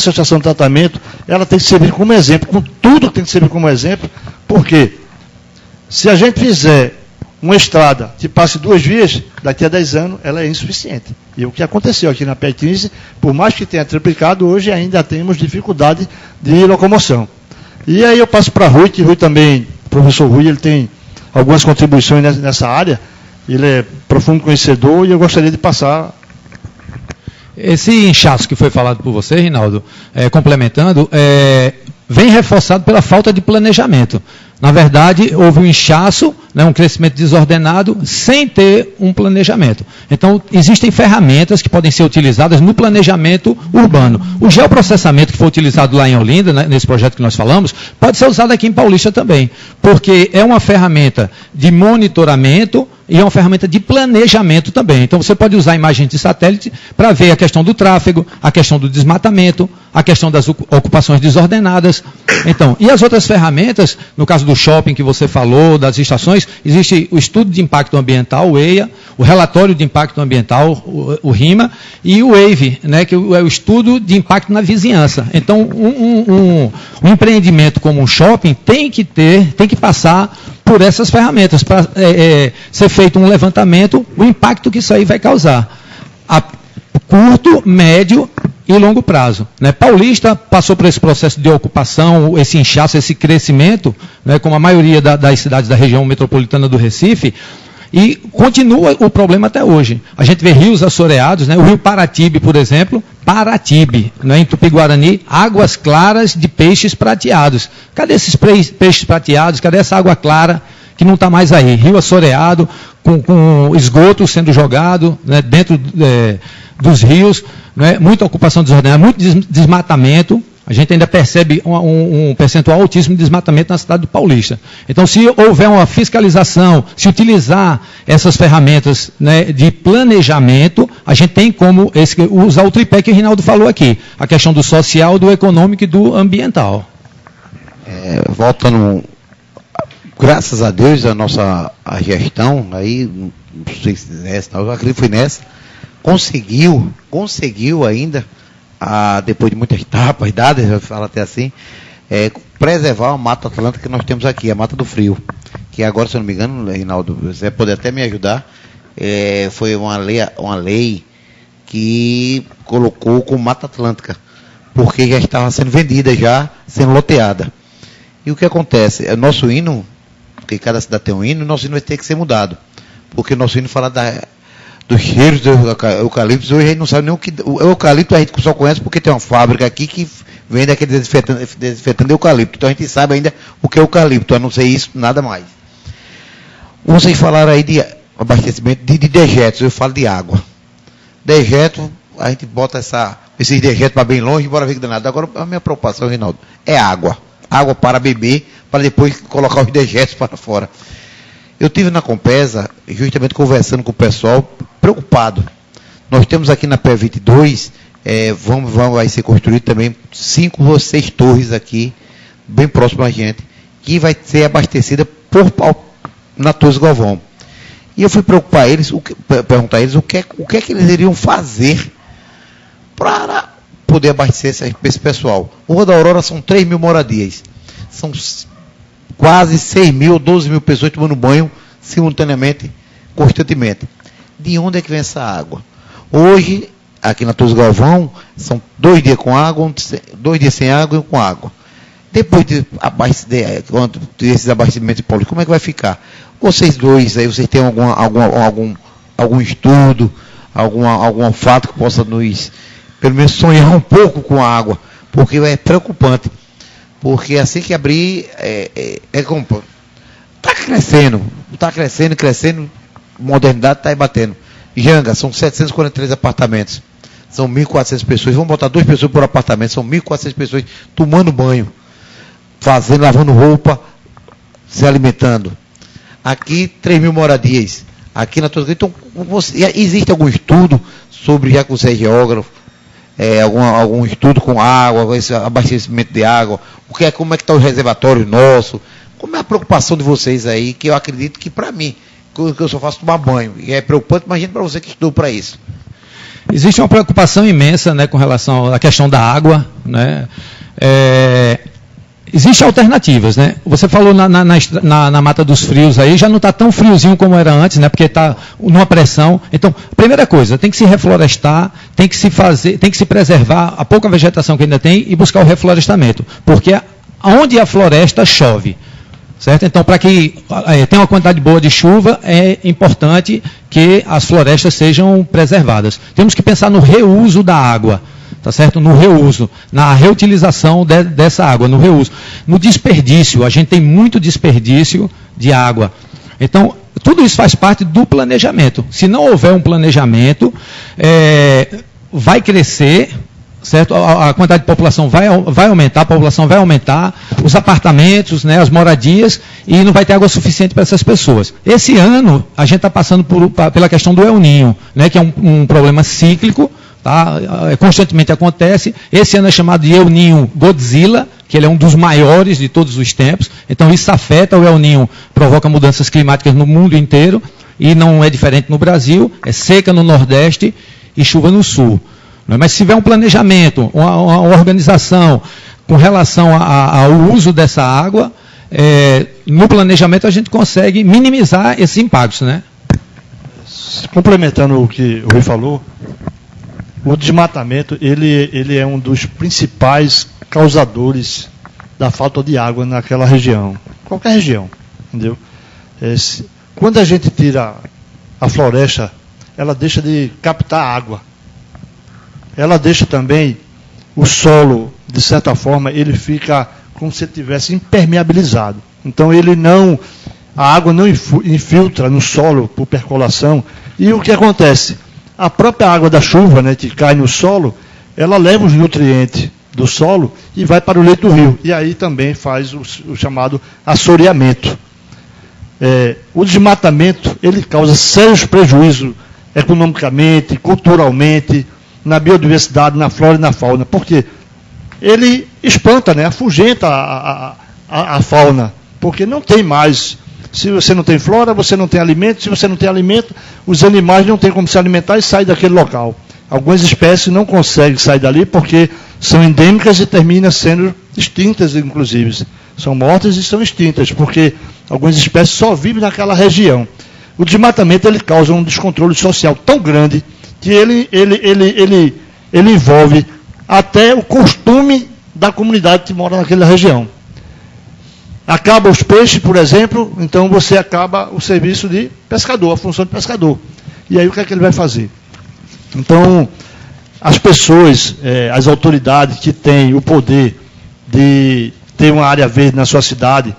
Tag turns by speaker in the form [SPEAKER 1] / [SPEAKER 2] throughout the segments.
[SPEAKER 1] associação de tratamento, ela tem que servir como exemplo, com tudo tem que servir como exemplo, porque se a gente fizer uma estrada que passe 2 vias, daqui a 10 anos ela é insuficiente. E o que aconteceu aqui na PR15, por mais que tenha triplicado, hoje ainda temos dificuldade de locomoção. E aí eu passo para Rui, que Rui também, o professor Rui, ele tem algumas contribuições nessa área, ele é profundo conhecedor e eu gostaria de passar.
[SPEAKER 2] Esse inchaço que foi falado por você, Rinaldo, complementando, vem reforçado pela falta de planejamento. Na verdade, houve um inchaço, né, um crescimento desordenado, sem ter um planejamento. Então, existem ferramentas que podem ser utilizadas no planejamento urbano. O geoprocessamento que foi utilizado lá em Olinda, né, nesse projeto que nós falamos, pode ser usado aqui em Paulista também, porque é uma ferramenta de monitoramento e é uma ferramenta de planejamento também. Então, você pode usar imagens de satélite para ver a questão do tráfego, a questão do desmatamento, a questão das ocupações desordenadas. Então, e as outras ferramentas, no caso do shopping que você falou, das estações, existe o estudo de impacto ambiental, o EIA, o relatório de impacto ambiental, o RIMA, e o WAVE, né, que é o estudo de impacto na vizinhança. Então, um empreendimento como um shopping tem que passar por essas ferramentas, para ser feito um levantamento, o impacto que isso aí vai causar, a curto, médio e longo prazo. Né? Paulista passou por esse processo de ocupação, esse inchaço, esse crescimento, né, como a maioria das cidades da região metropolitana do Recife, e continua o problema até hoje. A gente vê rios assoreados, né? O rio Paratibe, por exemplo, Paratibe, né? Em Tupi-Guarani, águas claras de peixes prateados. Cadê esses peixes prateados? Cadê essa água clara que não está mais aí? Rio assoreado, com esgoto sendo jogado, né, dentro dos rios, né, muita ocupação desordenada, muito desmatamento. A gente ainda percebe um percentual altíssimo de desmatamento na cidade do Paulista. Então, se houver uma fiscalização, se utilizar essas ferramentas, né, de planejamento, a gente tem como usar o tripé que o Rinaldo falou aqui, a questão do social, do econômico e do ambiental.
[SPEAKER 3] Voltando, graças a Deus, a gestão, aí, não sei se nessa, eu acredito que foi nessa, conseguiu ainda, depois de muitas etapas dadas, eu falo até assim, preservar a Mata Atlântica que nós temos aqui, a Mata do Frio, que agora, se eu não me engano, Reinaldo, você pode até me ajudar, foi uma lei que colocou como Mata Atlântica, porque já estava sendo vendida, já sendo loteada. E o que acontece? É nosso hino, porque cada cidade tem um hino, nosso hino vai ter que ser mudado, porque nosso hino fala dos cheiros do eucalipto. Hoje a gente não sabe nem o eucalipto, a gente só conhece porque tem uma fábrica aqui que vende aquele desinfetante de eucalipto. Então a gente sabe ainda o que é eucalipto, a não ser isso, nada mais. Vocês falaram aí de abastecimento de dejetos, eu falo de água. Dejeto, a gente bota esses dejetos para bem longe, bora ver que danado. Agora a minha preocupação, Reinaldo, é água. Água para beber, para depois colocar os dejetos para fora. Eu estive na Compesa, justamente conversando com o pessoal, preocupado. Nós temos aqui na P22, vai ser construído também 5 ou 6 torres aqui, bem próximo a gente, que vai ser abastecida na Torres Galvão. E eu fui perguntar a eles o que é que eles iriam fazer para poder abastecer esse pessoal. O Rua da Aurora são 3 mil moradias. São quase 6 mil, 12 mil pessoas tomando banho simultaneamente, constantemente. De onde é que vem essa água? Hoje, aqui na Torres Galvão, são 2 dias com água, 2 dias sem água e com água. Depois desses abastecimentos públicos, como é que vai ficar? Vocês dois, aí vocês têm algum estudo, algum fato que possa nos, pelo menos, sonhar um pouco com a água, porque é preocupante. Porque assim que abrir, está crescendo, modernidade está aí batendo. Janga, são 743 apartamentos, são 1.400 pessoas, vamos botar 2 pessoas por apartamento, são 1.400 pessoas tomando banho, lavando roupa, se alimentando. Aqui, 3 mil moradias, aqui na Torres. Então, existe algum estudo sobre, já que você é geógrafo, algum estudo com água, esse abastecimento de água, como é que está o reservatório nosso, como é a preocupação de vocês aí, que eu acredito que para mim, que eu só faço tomar banho, e é preocupante, imagina para você que estudou para isso.
[SPEAKER 2] Existe uma preocupação imensa, né, com relação à questão da água, né? Existem alternativas, né? Você falou na Mata dos Frios aí, já não está tão friozinho como era antes, né? Porque está numa pressão. Então, primeira coisa, tem que se reflorestar, tem que se preservar a pouca vegetação que ainda tem e buscar o reflorestamento. Porque onde a floresta chove, certo? Então, para que tenha uma quantidade boa de chuva, é importante que as florestas sejam preservadas. Temos que pensar no reuso da água. Tá certo? No reuso, na reutilização dessa água, no reuso. No desperdício, a gente tem muito desperdício de água. Então, tudo isso faz parte do planejamento. Se não houver um planejamento, vai crescer, certo? A quantidade de população vai aumentar, a população vai aumentar, os apartamentos, né, as moradias, e não vai ter água suficiente para essas pessoas. Esse ano, a gente está passando pela questão do El Niño, né, que é um problema cíclico. Tá? Constantemente acontece. Esse ano é chamado de El Niño Godzilla, que ele é um dos maiores de todos os tempos. Então isso afeta o El Niño, provoca mudanças climáticas no mundo inteiro, e não é diferente no Brasil. É seca no Nordeste e chuva no Sul. Mas se tiver um planejamento, uma organização com relação ao uso dessa água, no planejamento a gente consegue minimizar esses impactos, né?
[SPEAKER 1] Complementando o que o Rui falou, o desmatamento, ele é um dos principais causadores da falta de água naquela região. Qualquer região, entendeu? Quando a gente tira a floresta, ela deixa de captar água. Ela deixa também o solo, de certa forma, ele fica como se estivesse impermeabilizado. Então a água não infiltra no solo por percolação. E o que acontece? A própria água da chuva, né, que cai no solo, ela leva os nutrientes do solo e vai para o leito do rio. E aí também faz o chamado assoreamento. O desmatamento, ele causa sérios prejuízos economicamente, culturalmente, na biodiversidade, na flora e na fauna. Porque ele espanta, né, afugenta a fauna. Porque não tem mais. Se você não tem flora, você não tem alimento. Se você não tem alimento, os animais não têm como se alimentar e saem daquele local. Algumas espécies não conseguem sair dali porque são endêmicas e terminam sendo extintas, inclusive. São mortas e são extintas, porque algumas espécies só vivem naquela região. O desmatamento, ele causa um descontrole social tão grande que ele envolve até o costume da comunidade que mora naquela região. Acaba os peixes, por exemplo, então você acaba o serviço de pescador, a função de pescador. E aí o que é que ele vai fazer? Então, as pessoas, as autoridades que têm o poder de ter uma área verde na sua cidade,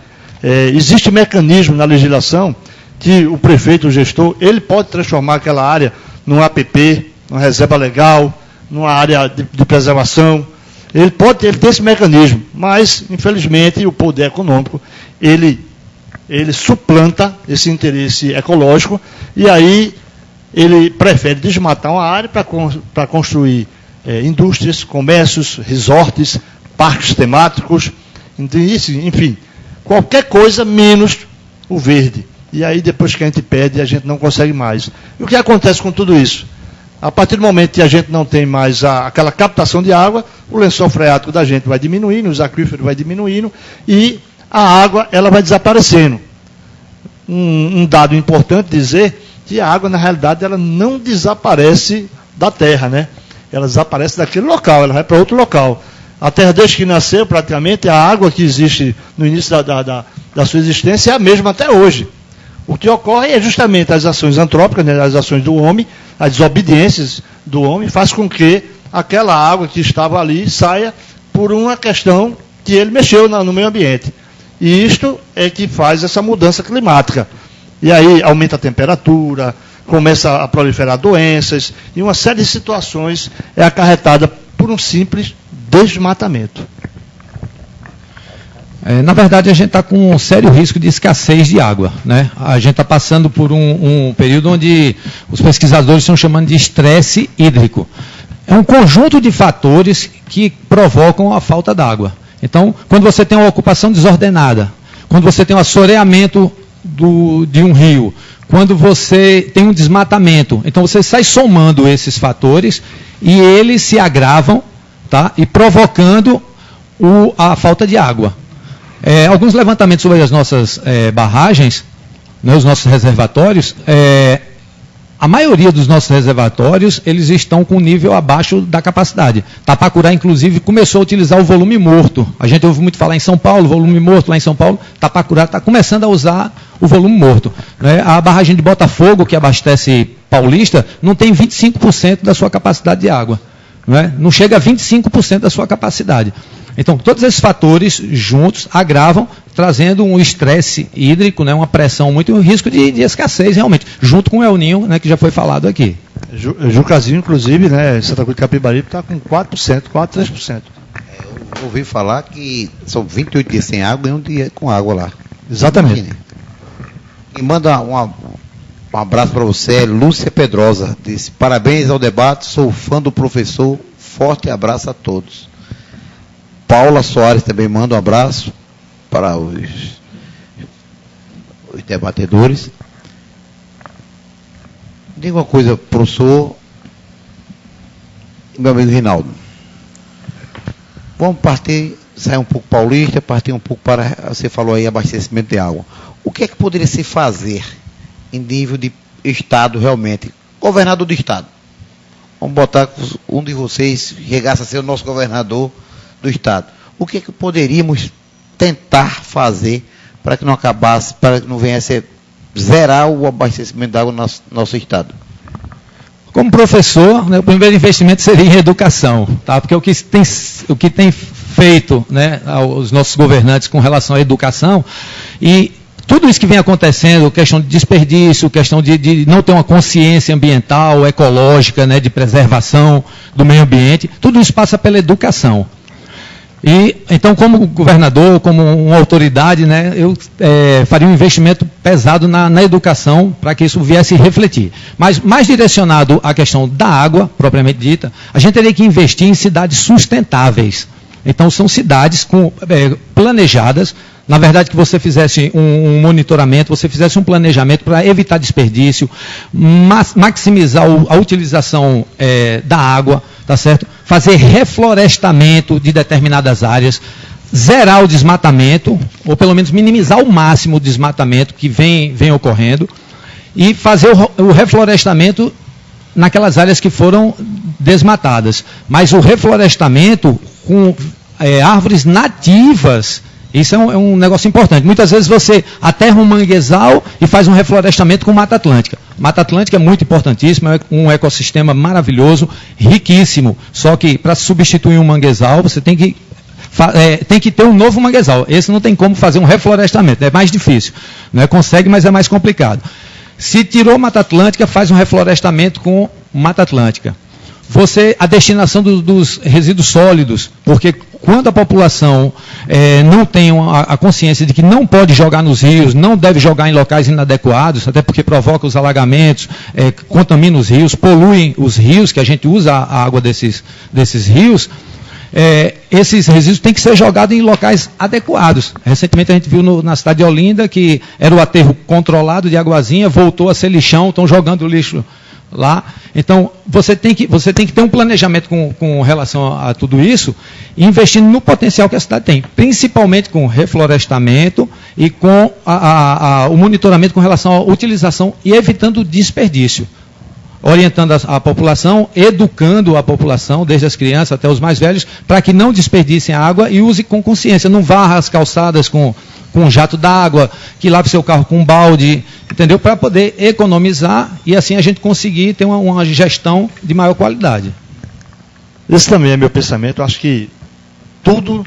[SPEAKER 1] existe mecanismo na legislação que o prefeito, o gestor, ele pode transformar aquela área num APP, numa reserva legal, numa área de preservação. Ele tem esse mecanismo, mas, infelizmente, o poder econômico, ele suplanta esse interesse ecológico, e aí ele prefere desmatar uma área para construir indústrias, comércios, resorts, parques temáticos, enfim, qualquer coisa menos o verde. E aí, depois que a gente pede, a gente não consegue mais. E o que acontece com tudo isso? A partir do momento que a gente não tem mais aquela captação de água, o lençol freático da gente vai diminuindo, os aquíferos vai diminuindo e a água ela vai desaparecendo. Um dado importante dizer que a água, na realidade, ela não desaparece da terra, né? Ela desaparece daquele local, ela vai para outro local. A terra, desde que nasceu, praticamente, a água que existe no início da sua existência é a mesma até hoje. O que ocorre é justamente as ações antrópicas, né, as ações do homem, as desobediências do homem, faz com que aquela água que estava ali saia por uma questão que ele mexeu no meio ambiente. E isto é que faz essa mudança climática. E aí aumenta a temperatura, começa a proliferar doenças, e uma série de situações é acarretada por um simples desmatamento.
[SPEAKER 2] Na verdade, a gente está com um sério risco de escassez de água, né? A gente está passando por um período onde os pesquisadores estão chamando de estresse hídrico. É um conjunto de fatores que provocam a falta d'água. Então, quando você tem uma ocupação desordenada, quando você tem um assoreamento de um rio, quando você tem um desmatamento. Então você sai somando esses fatores e eles se agravam, tá? E provocando a falta de água. Alguns levantamentos sobre as nossas barragens, né, os nossos reservatórios, a maioria dos nossos reservatórios, eles estão com nível abaixo da capacidade. Tapacurá, inclusive, começou a utilizar o volume morto. A gente ouve muito falar em São Paulo, volume morto lá em São Paulo. Tapacurá está começando a usar o volume morto. Né? A barragem de Botafogo, que abastece Paulista, não tem 25% da sua capacidade de água. Né? Não chega a 25% da sua capacidade. Então, todos esses fatores juntos agravam, trazendo um estresse hídrico, né, uma pressão muito, um risco de escassez, realmente, junto com o El Ninho, né, que já foi falado aqui.
[SPEAKER 1] Jucazinho, inclusive, né, Santa Cruz de Capibaribe está com 4%, 3%.
[SPEAKER 3] Eu ouvi falar que são 28 dias sem água e um dia com água lá.
[SPEAKER 1] Exatamente.
[SPEAKER 3] E manda um abraço para você, Lúcia Pedrosa, disse: parabéns ao debate, sou fã do professor, forte abraço a todos. Paula Soares também manda um abraço para os debatedores. Diga uma coisa, professor e meu amigo Rinaldo. Vamos sair um pouco paulista, partir um pouco para, você falou aí, abastecimento de água. O que é que poderia se fazer em nível de Estado realmente? Governador do Estado. Vamos botar um de vocês, regaça a ser o nosso governador do Estado. O que é que poderíamos tentar fazer para que não acabasse, para que não venha a zerar o abastecimento de água no nosso Estado?
[SPEAKER 2] Como professor, né, o primeiro investimento seria em educação, tá? Porque o que tem feito, né, os nossos governantes com relação à educação, e tudo isso que vem acontecendo, questão de desperdício, questão de não ter uma consciência ambiental, ecológica, né, de preservação do meio ambiente, tudo isso passa pela educação. E, então, como governador, como uma autoridade, né, eu faria um investimento pesado na educação para que isso viesse refletir. Mas, mais direcionado à questão da água, propriamente dita, a gente teria que investir em cidades sustentáveis. Então, são cidades planejadas. Na verdade, que você fizesse um monitoramento, você fizesse um planejamento para evitar desperdício, maximizar a utilização da água, tá certo? Fazer reflorestamento de determinadas áreas, zerar o desmatamento, ou pelo menos minimizar ao máximo o desmatamento que vem ocorrendo, e fazer o reflorestamento naquelas áreas que foram desmatadas. Mas o reflorestamento com árvores nativas, isso é um negócio importante. Muitas vezes você aterra um manguezal e faz um reflorestamento com Mata Atlântica. Mata Atlântica é muito importantíssimo, é um ecossistema maravilhoso, riquíssimo. Só que para substituir um manguezal, você tem que ter um novo manguezal. Esse não tem como fazer um reflorestamento, é mais difícil. Não é, consegue, mas é mais complicado. Se tirou Mata Atlântica, faz um reflorestamento com Mata Atlântica. A destinação dos resíduos sólidos, porque quando a população não tem a consciência de que não pode jogar nos rios, não deve jogar em locais inadequados, até porque provoca os alagamentos, contamina os rios, polui os rios, que a gente usa a água desses rios, esses resíduos têm que ser jogados em locais adequados. Recentemente a gente viu na cidade de Olinda que era o aterro controlado de Aguazinha, voltou a ser lixão, estão jogando lixo lá. Então, você tem que ter um planejamento com relação a tudo isso, investindo no potencial que a cidade tem, principalmente com reflorestamento e com o monitoramento com relação à utilização e evitando o desperdício. Orientando a população, educando a população, desde as crianças até os mais velhos, para que não desperdicem a água e use com consciência, não varra as calçadas com um jato d'água, que lave seu carro com um balde, entendeu? Para poder economizar e assim a gente conseguir ter uma gestão de maior qualidade.
[SPEAKER 1] Esse também é meu pensamento. Eu acho que tudo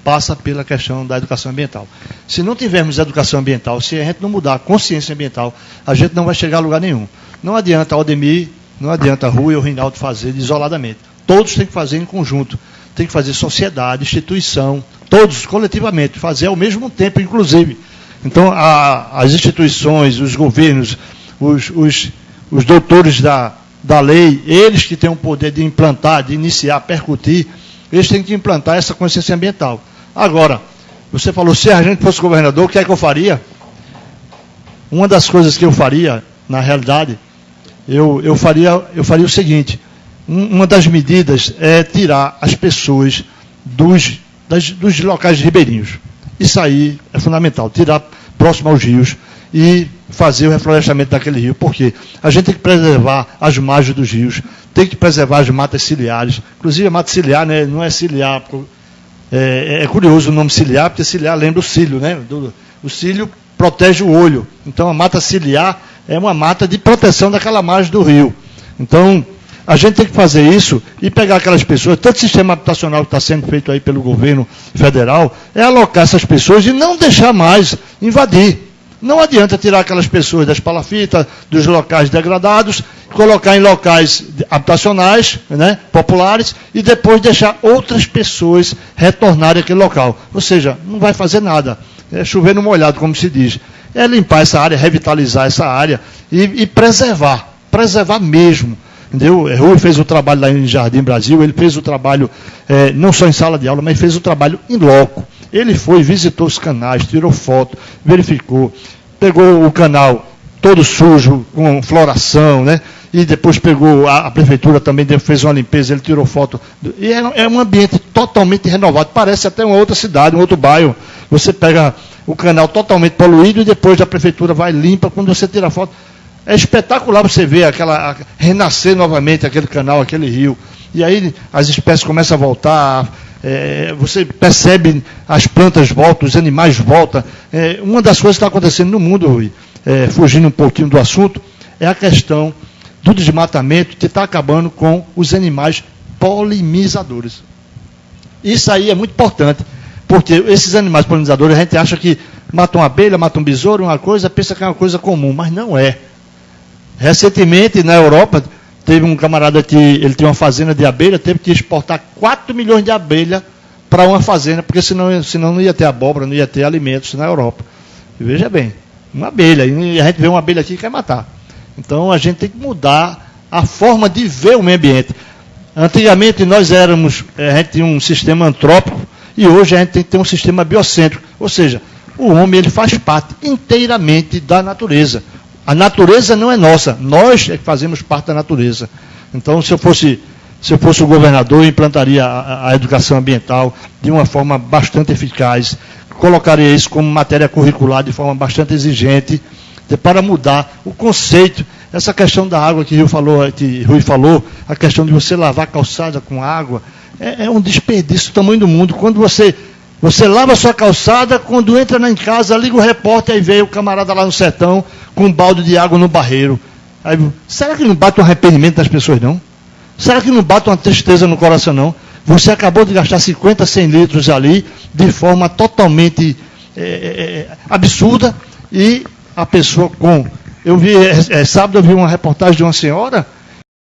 [SPEAKER 1] passa pela questão da educação ambiental. Se não tivermos educação ambiental, se a gente não mudar a consciência ambiental, a gente não vai chegar a lugar nenhum. Não adianta a Aldemir, não adianta a Rui ou o Rinaldo fazer isoladamente. Todos têm que fazer em conjunto. Tem que fazer sociedade, instituição, todos coletivamente, fazer ao mesmo tempo, inclusive. Então, as instituições, os governos, os doutores da lei, eles que têm o poder de implantar, de iniciar, percutir, eles têm que implantar essa consciência ambiental. Agora, você falou, se a gente fosse governador, o que é que eu faria? uma das coisas que eu faria, na realidade, eu faria o seguinte: uma das medidas é tirar as pessoas dos locais ribeirinhos. Isso aí é fundamental, tirar próximo aos rios e fazer o reflorestamento daquele rio. Por quê? A gente tem que preservar as margens dos rios, tem que preservar as matas ciliares. Inclusive a mata ciliar, né, não é ciliar. É curioso o nome ciliar, porque ciliar lembra o cílio, né? O cílio protege o olho. Então a mata ciliar é uma mata de proteção daquela margem do rio. Então a gente tem que fazer isso e pegar aquelas pessoas, tanto o sistema habitacional que está sendo feito aí pelo governo federal, é alocar essas pessoas e não deixar mais invadir. Não adianta tirar aquelas pessoas das palafitas, dos locais degradados, colocar em locais habitacionais, né, populares, e depois deixar outras pessoas retornarem àquele local. Ou seja, não vai fazer nada. É chover no molhado, como se diz. É limpar essa área, revitalizar essa área e preservar mesmo. Entendeu? Rui fez o trabalho lá em Jardim Brasil, ele fez o trabalho não só em sala de aula, mas fez o trabalho em loco. Ele foi, visitou os canais, tirou foto, verificou, pegou o canal todo sujo, com floração, né? E depois pegou, a prefeitura também fez uma limpeza, ele tirou foto. E é um ambiente totalmente renovado, parece até uma outra cidade, um outro bairro. Você pega o canal totalmente poluído e depois a prefeitura vai limpa quando você tira foto. É espetacular você ver renascer novamente aquele canal, aquele rio. E aí as espécies começam a voltar, você percebe as plantas voltam, os animais voltam. Uma das coisas que está acontecendo no mundo, Rui, fugindo um pouquinho do assunto, é a questão do desmatamento que está acabando com os animais polinizadores. Isso aí é muito importante, porque esses animais polinizadores, a gente acha que matam uma abelha, matam um besouro, uma coisa, pensa que é uma coisa comum, mas não é. Recentemente, na Europa, teve um camarada que ele tinha uma fazenda de abelha, teve que exportar 4 milhões de abelhas para uma fazenda, porque senão não ia ter abóbora, não ia ter alimentos na Europa. E veja bem, uma abelha, e a gente vê uma abelha aqui e quer matar. Então a gente tem que mudar a forma de ver o meio ambiente. Antigamente a gente tinha um sistema antrópico, e hoje a gente tem que ter um sistema biocêntrico. Ou seja, o homem ele faz parte inteiramente da natureza. A natureza não é nossa, nós é que fazemos parte da natureza. Então, se eu fosse o governador, eu implantaria a educação ambiental de uma forma bastante eficaz, colocaria isso como matéria curricular de forma bastante exigente, para mudar o conceito. Essa questão da água que Rui falou, a questão de você lavar a calçada com água, é um desperdício do tamanho do mundo. Quando você lava a sua calçada, quando entra em casa, liga o repórter, aí veio o camarada lá no sertão com um balde de água no barreiro. Aí, será que não bate um arrependimento das pessoas, não? Será que não bate uma tristeza no coração, não? Você acabou de gastar 50, 100 litros ali, de forma totalmente absurda, e a pessoa sábado eu vi uma reportagem de uma senhora